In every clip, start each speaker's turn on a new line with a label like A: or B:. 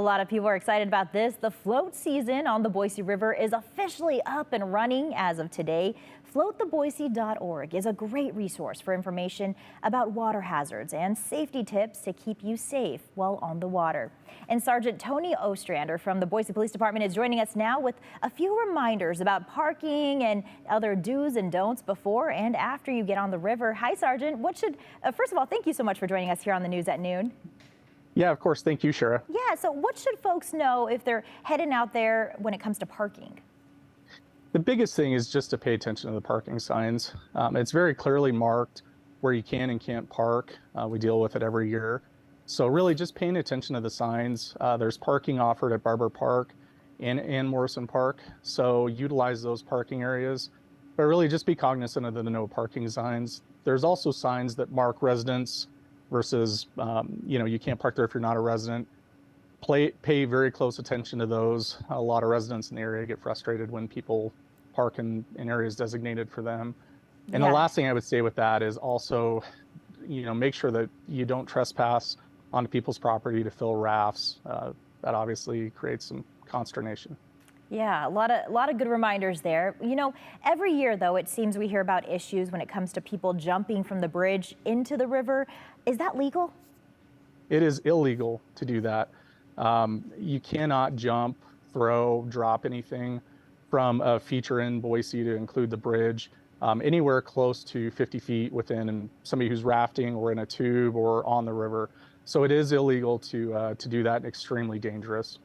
A: A lot of people are excited about this. The float season on the Boise River is officially up and running as of today. Floattheboise.org is a great resource for information about water hazards and safety tips to keep you safe while on the water. And Sergeant Tony Ostrander from the Boise Police Department is joining us now with a few reminders about parking and other do's and don'ts before and after you get on the river. Hi, Sergeant. First of all, thank you so much for joining us here on the news at noon.
B: Yeah, of course. Thank you, Shara.
A: Yeah, so what should folks know if they're heading out there when it comes to parking?
B: The biggest thing is just to pay attention to the parking signs. It's very clearly marked where you can and can't park. We deal with it every year. So really just paying attention to the signs. There's parking offered at Barber Park and Morrison Park. So utilize those parking areas, but really just be cognizant of the no parking signs. There's also signs that mark residents versus, you can't park there if you're not a resident. Pay very close attention to those. A lot of residents in the area get frustrated when people park in areas designated for them. And The last thing I would say with that is also, make sure that you don't trespass onto people's property to fill rafts. That obviously creates some consternation.
A: Yeah, a lot of good reminders there. Every year, though, it seems we hear about issues when it comes to people jumping from the bridge into the river. Is that legal?
B: It is illegal to do that. You cannot jump, throw, drop anything from a feature in Boise to include the bridge anywhere close to 50 feet within somebody who's rafting or in a tube or on the river. So it is illegal to do that and extremely dangerous.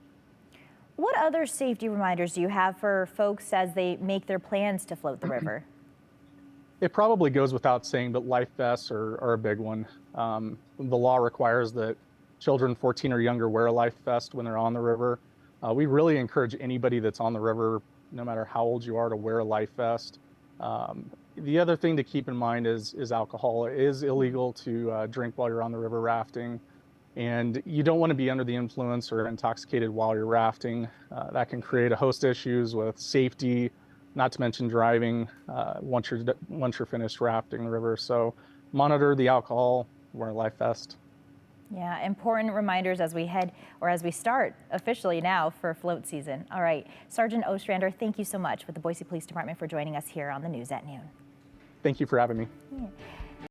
A: What other safety reminders do you have for folks as they make their plans to float the river?
B: It probably goes without saying, but life vests are a big one. The law requires that children 14 or younger wear a life vest when they're on the river. We really encourage anybody that's on the river, no matter how old you are, to wear a life vest. The other thing to keep in mind is alcohol. It is illegal to drink while you're on the river rafting. And you don't want to be under the influence or intoxicated while you're rafting. That can create a host of issues with safety, not to mention driving once you're finished rafting the river. So monitor the alcohol, wear a life vest.
A: Yeah, important reminders as we start officially now for float season. All right, Sergeant Ostrander, thank you so much with the Boise Police Department for joining us here on the news at noon.
B: Thank you for having me.
A: Yeah.